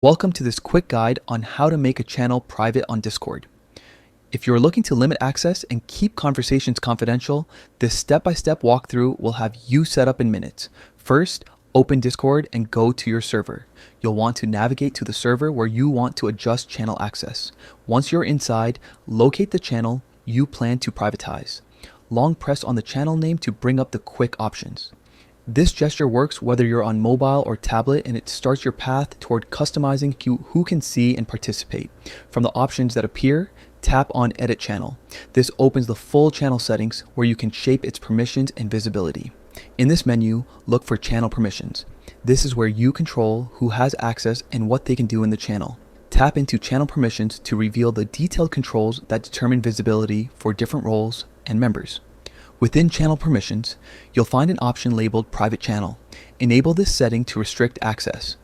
Welcome to this quick guide on how to make a channel private on Discord. If you're looking to limit access and keep conversations confidential, this step-by-step walkthrough will have you set up in minutes. First, open Discord and go to your server. You'll want to navigate to the server where you want to adjust channel access. Once you're inside, locate the channel you plan to privatize. Long press on the channel name to bring up the quick options. This gesture works whether you're on mobile or tablet, and it starts your path toward customizing who can see and participate. From the options that appear, tap on Edit Channel. This opens the full channel settings where you can shape its permissions and visibility. In this menu, look for Channel Permissions. This is where you control who has access and what they can do in the channel. Tap into Channel Permissions to reveal the detailed controls that determine visibility for different roles and members. Within Channel Permissions, you'll find an option labeled Private Channel. Enable this setting to restrict access.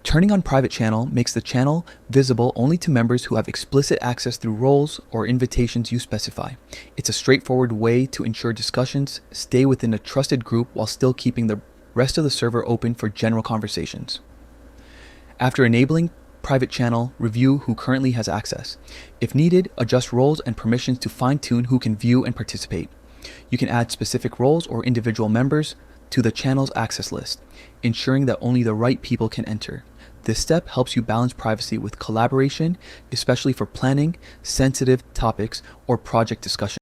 Turning on Private Channel makes the channel visible only to members who have explicit access through roles or invitations you specify. It's a straightforward way to ensure discussions stay within a trusted group while still keeping the rest of the server open for general conversations. After enabling Private Channel, review who currently has access. If needed, adjust roles and permissions to fine-tune who can view and participate. You can add specific roles or individual members to the channel's access list, ensuring that only the right people can enter. This step helps you balance privacy with collaboration, especially for planning sensitive topics or project discussion.